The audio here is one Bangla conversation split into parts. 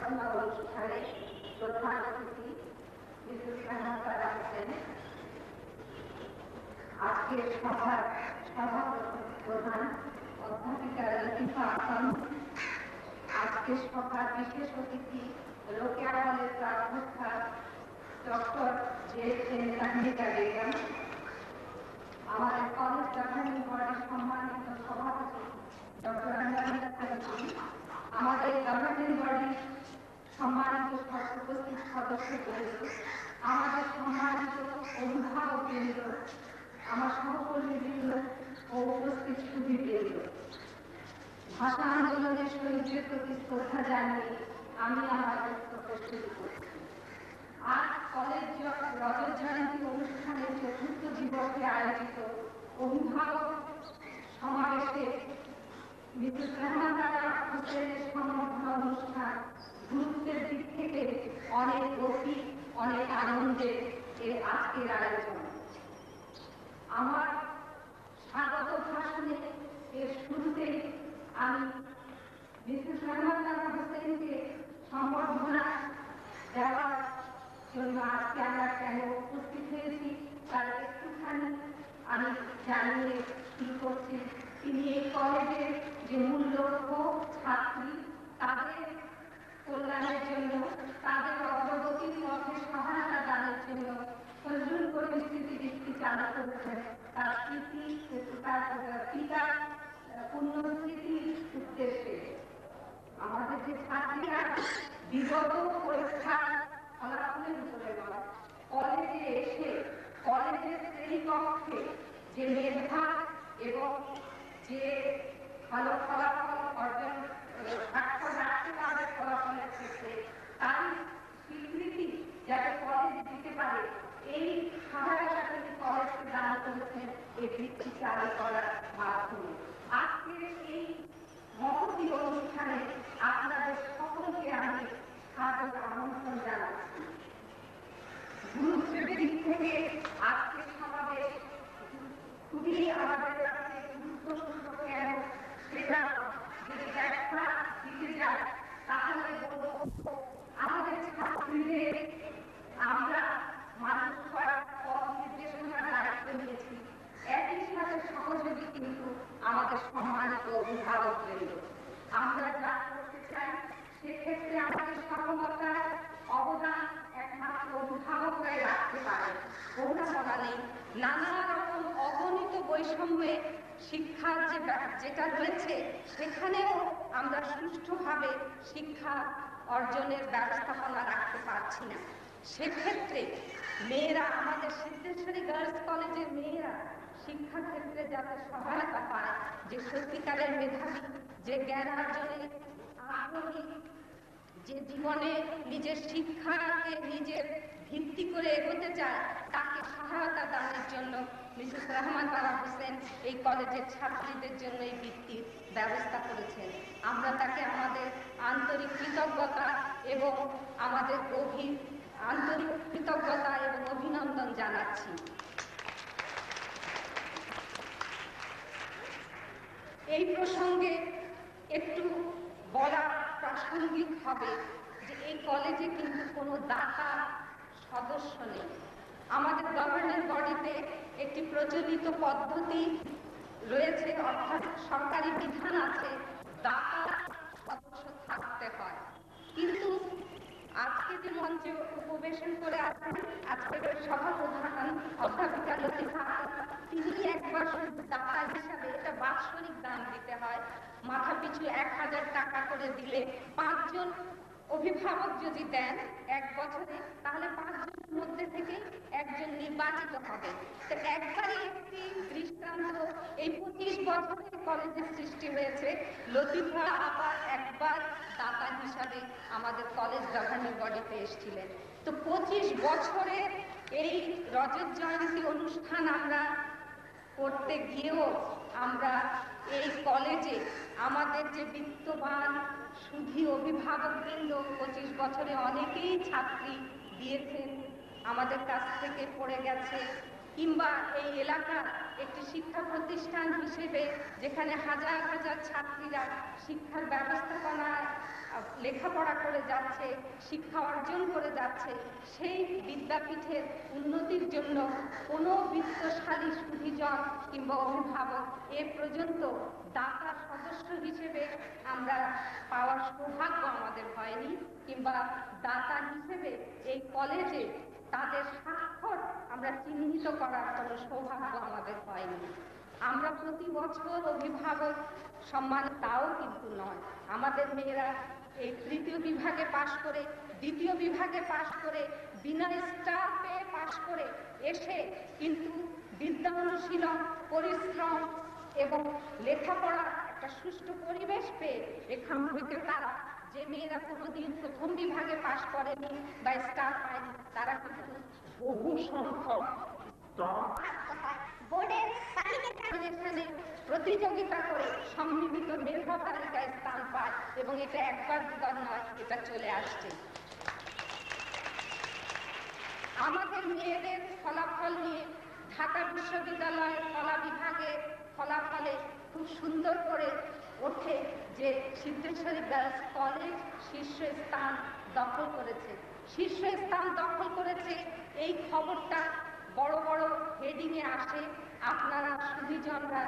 সম্বর্ধনা অনুষ্ঠানে প্রধান অতিথি মিসেস রাহাত তারা হোসেন, আজকের সভার প্রধান অধ্যাপিকা লতিফা আহসান, আজকের সভার বিশেষ অতিথি রোকেয়া কলেজ প্রাধ্যক্ষা ডক্টর জে.এন. তাহমিদা বেগম, আমাদের কলেজ গভর্নিং বডির সম্মানিত সভাপতি ডক্টর আমিনা খাতুন, আমাদের গভর্নিং বডির সম্মানিত উপস্থিত সদস্যবৃন্দ, আমাদের সম্মানিত অভিভাবকবৃন্দ, আমার সহকর্মীবৃন্দ ও উপস্থিত সুধীবৃন্দ, ভাষা আন্দোলনের শহীদদের প্রতি শ্রদ্ধা জানিয়ে আমি আমার বক্তব্য শুরু করছি। আজ কলেজ রজত জয়ন্তী অনুষ্ঠানের চতুর্থ দিবসে আয়োজিত অভিভাবক সমাবেশে মিসেস রাহাত তারা হোসেনের সম্বর্ধনা অনুষ্ঠান গুরুত্বের দিক থেকে অনেক গভীর, অনেক আনন্দের এর আজকের আয়োজন। আমার স্বাগত ভাষণে এর শুরুতেই আমি মিসেস রাহাত তারা হোসেনকে সম্বর্ধনা দেওয়ার জন্য আজকে আমরা কেন উপস্থিত হয়েছি তার একটুখানি আমি জানিয়ে শুরু করছি। তিনি এই কলেজের যে মূল্যবোধ ছাত্রী, তাদের কল্যাণের জন্য, তাদের অগ্রগতির পথে সহায়তা দানের জন্য ফজলুল করিম স্মৃতি বৃত্তি চালু করেছেন। তার স্মৃতি, তার পিতার পুণ্যস্মৃতির উদ্দেশ্যে আমাদের যে ছাত্রীরা বিগত পরীক্ষার ফলাফলের উপরে কলেজে এসে কলেজের শ্রেণীকক্ষে যে মেধা এবং যে ভালো ফলাফল অর্জন স্বাক্ষর রাখতে পারে ফলাফলের ক্ষেত্রে, তার স্বীকৃতি যাতে কলেজ দিতে পারে, এই সহায়তা তিনি কলেজকে দান করেছেন এই বৃত্তি চালু করার মাধ্যমে। আজকের এই মহতী অনুষ্ঠানে আপনাদের সকলকে আমি স্বাগত আমন্ত্রণ জানাচ্ছি। গুরুত্বের দিক থেকে আজকের সমাবেশ খুবই আমাদের কাছে গুরুত্বপূর্ণ। কেন সেটা যদি ব্যাখ্যা দিতে যায় তাহলে বলবো, আমাদের ছাত্রীদের আমরা মানুষ করার পথ নির্দেশনার দায়িত্ব নিয়েছি, একই সাথে সহযোগী কিন্তু আমাদের সম্মানিত অভিভাবকবৃন্দ। আমরা যা করতে চাই সেক্ষেত্রে আমাদের সফলতার অবদান একমাত্র অভিভাবকরাই রাখতে পারে। কৌশলা নেই, নানা রকম অগণিত বৈষম্যে শিক্ষার যেটা রয়েছে সেখানেও আমরা সুষ্ঠুভাবে শিক্ষা অর্জনের ব্যবস্থাপনা রাখতে পারছি না। সেক্ষেত্রে মেয়েরা, আমাদের সিদ্ধেশ্বরী গার্লস কলেজের মেয়েরা শিক্ষা ক্ষেত্রে যাতে সহায়তা পায়, যে সত্যিকারের মেধাবী, যে জ্ঞান অর্জনে আগ্রহী, যে জীবনে নিজের শিক্ষাকে নিজের ভিত্তি করে এগোতে চায়, তাকে সহায়তা দানের জন্য মিসেস রাহাত তারা হোসেন এই কলেজের ছাত্রীদের জন্য এই বৃত্তির ব্যবস্থা করেছেন। আমরা তাকে আমাদের আন্তরিক কৃতজ্ঞতা এবং আমাদের আন্তরিক কৃতজ্ঞতা এবং অভিনন্দন জানাচ্ছি। এই প্রসঙ্গে একটু বলা প্রাসঙ্গিক হবে যে এই কলেজে কিন্তু কোনো দাতা সদস্য নেই। আমাদের গভর্নিং বডিতে একটি প্রচলিত পদ্ধতি রয়েছে, অর্থাৎ সরকারি বিধান আছে, দাতা সদস্য থাকতে হয়। কিন্তু আজকে যে মঞ্চে উপবেশন করে আছেন আজকের সভাপ্রধান অধ্যাপিকা লতিফা, তিনি একবার দাতা হিসাবে, এটা বাৎসরিক দান দিতে হয়, মাথা পিছু 1000 টাকা করে দিলে 5 জন অভিভাবক যদি দেন এক বছরে, তাহলে 5 জনের মধ্যে থেকে একজন নির্বাচিত হবে। তো একবারই একটি দৃষ্টান্ত, এই 25 বছরে কলেজের সৃষ্টি হয়েছে, লতিফা আবার একবার দাতা হিসাবে আমাদের কলেজ গভর্নিং বডিতে এসেছিলেন। তো 25 বছরের এই রজত জয়ন্তী অনুষ্ঠান আমরা করতে গিয়েও আমরা এই কলেজে আমাদের যে বিত্তবান সুধী অভিভাবকবৃন্দ 25 বছরে অনেকেই ছাত্রী দিয়েছেন, আমাদের কাছ থেকে পড়ে গেছে, কিংবা এই এলাকা একটি শিক্ষা প্রতিষ্ঠান হিসেবে যেখানে হাজার হাজার ছাত্রীরা শিক্ষার ব্যবস্থাপনায় লেখাপড়া করে যাচ্ছে, শিক্ষা অর্জন করে যাচ্ছে, সেই বিদ্যাপীঠের উন্নতির জন্য কোনো বিত্তশালী সুধীজন কিংবা অভিভাবক এ পর্যন্ত দাতা সদস্য হিসেবে আমরা পাওয়ার সৌভাগ্য আমাদের হয়নি, কিংবা দাতা হিসেবে এই কলেজে তাদের স্বাক্ষর আমরা চিহ্নিত করার কোনো সৌভাগ্য আমাদের হয়নি। আমরা প্রতি বছর অভিভাবক সম্মান, তাও কিন্তু নয়। আমাদের মেয়েরা এই তৃতীয় বিভাগে পাশ করে, দ্বিতীয় বিভাগে পাশ করে, বিনা স্টার পেয়ে পাশ করে এসে কিন্তু বিদ্যা অনুশীলন, পরিশ্রম এবং লেখাপড়ার একটা সুষ্ঠু পরিবেশ পেয়ে এখান থেকে তারা, যে মেয়েরা কোনোদিন প্রথম বিভাগে পাশ করেনি বা স্টার পায়নি, তারা কিন্তু বহু সংখ্যক বোর্ডের এখানে প্রতিযোগিতা করে সম্মিলিত মেধা তালিকায় স্থান পায়, এবং এটা একবার দুবার নয়, এটা চলে আসছে। আমাদের মেয়েদের ফলাফল নিয়ে ঢাকা বিশ্ববিদ্যালয়ের কলা বিভাগে ফলাফলে খুব সুন্দর করে ওঠে যে সিদ্ধেশ্বরী গার্লস কলেজ শীর্ষস্থান দখল করেছে। শীর্ষস্থান দখল করেছে, এই খবরটা বড় বড় হেডিংয়ে আসে, আপনারা সুধীজনরা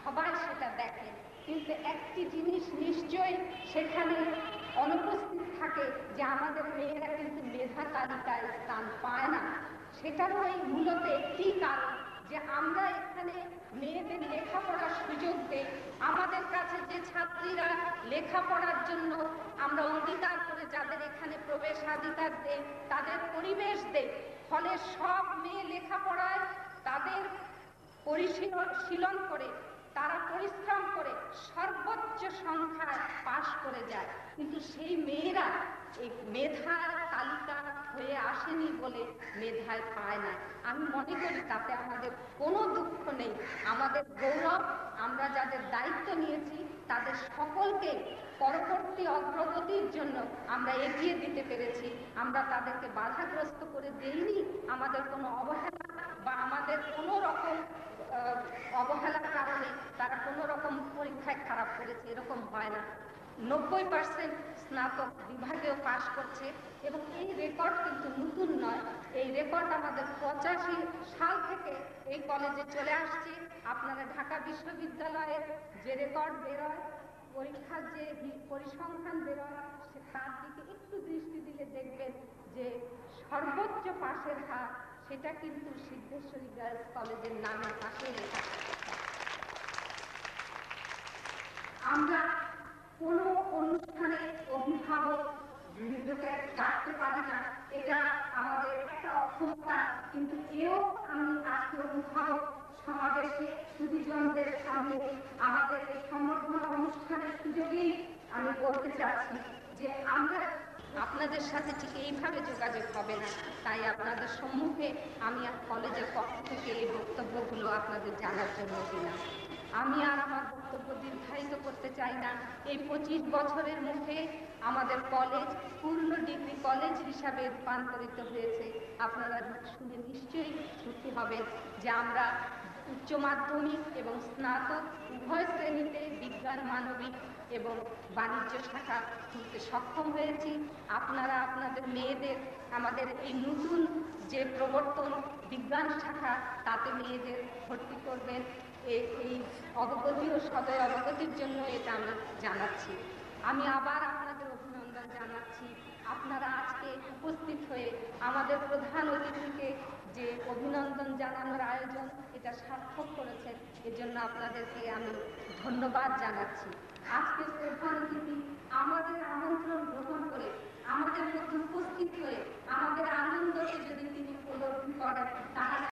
সবাই সেটা দেখেন, কিন্তু একটি জিনিস নিশ্চয়ই সেখানে অনুপস্থিত থাকে, যে আমাদের মেয়েরা কিন্তু মেধা তালিকায় স্থান পায় না। সেটারও এই মূলত একটি কারণ, যে আমরা এখানে মেয়েদের লেখাপড়ার সুযোগ দেই। আমাদের কাছে যে ছাত্রীরা লেখাপড়ার জন্য আমরা অঙ্গীকার করে যাদের এখানে প্রবেশাধিকার দেই, তাদের পরিবেশ দেই, ফলে সব মেয়ে লেখাপড়ায় তাদের পরিশীলন করে, তারা পরিশ্রম করে সর্বোচ্চ সংখ্যায় পাশ করে যায়। কিন্তু সেই মেয়েরা এই মেধার তালিকা হয়ে আসেনি বলে মেধায় পায় না। আমি মনে করি তাতে আমাদের কোনো দুঃখ নেই, আমাদের গৌরব। আমরা যাদের দায়িত্ব নিয়েছি তাদের সকলকে পরবর্তী অগ্রগতির জন্য আমরা এগিয়ে দিতে পেরেছি। আমরা তাদেরকে বাধাগ্রস্ত করে দেইনি। আমাদের কোনো অবহেলা বা আমাদের কোনো রকম অবহেলার কারণে তারা কোনো রকম পরীক্ষায় খারাপ করেছে, এরকম হয় না। 90% স্নাতক বিভাগেও পাশ করছে, এবং এই রেকর্ড কিন্তু নতুন নয়। এই রেকর্ড আমাদের 85 সাল থেকে এই কলেজে চলে আসছে। আপনারা ঢাকা বিশ্ববিদ্যালয়ের যে রেকর্ড বেরোয়, পরীক্ষার যে পরিসংখ্যান বেরোয়, তার দিকে একটু দৃষ্টি দিলে দেখবেন যে সর্বোচ্চ পাশের হার সেটা কিন্তু সিদ্ধেশ্বরী গার্লস কলেজের নামের পাশে লেখা। আমরা কোনো অনুষ্ঠানে অভিভাবক ডাকতে পারি না, এটা আমাদের একটা অক্ষমতা, কিন্তু এও আমি আজকে অভিভাবক সমাবেশে সুধীজনদের সামনে আমাদের এই সম্বর্ধনা অনুষ্ঠানের সুযোগেই আমি বলতে চাচ্ছি যে আমরা আপনাদের সাথে ঠিক এইভাবে যোগাযোগ হবে না, তাই আপনাদের সম্মুখে আমি কলেজের পক্ষ থেকে এই বক্তব্যগুলো আপনাদের জানার জন্য দিলাম। আমি আর আমার বক্তব্য দীর্ঘায়িত করতে চাই না। এই 25 বছরের মুখে আমাদের কলেজ পূর্ণ ডিগ্রি কলেজ হিসাবে রূপান্তরিত হয়েছে। আপনারা শুনে নিশ্চয়ই সুখী হবেন যে আমরা উচ্চ মাধ্যমিক এবং স্নাতক উভয় শ্রেণীতে বিজ্ঞান, মানবিক এবং বাণিজ্য শাখা খুলতে সক্ষম হয়েছি। আপনারা আপনাদের মেয়েদের আমাদের এই নতুন যে প্রবর্তন বিজ্ঞান শাখা, তাতে মেয়েদের ভর্তি করবেন। এই অবগতি ও সদয় অবগতির জন্য এটা আমরা জানাচ্ছি। আমি আবার আপনাদের অভিনন্দন জানাচ্ছি। আপনারা আজকে উপস্থিত হয়ে আমাদের প্রধান অতিথিকে যে অভিনন্দন জানানোর আয়োজন, এটা সার্থক করেছেন, এজন্য আপনাদেরকে আমি ধন্যবাদ জানাচ্ছি। আজকের প্রধান অতিথি আমাদের আমন্ত্রণ গ্রহণ করে আমাদের মধ্যে উপস্থিত হয়ে আমাদের আনন্দকে যদি তিনি উপলব্ধি করেন, তাহলে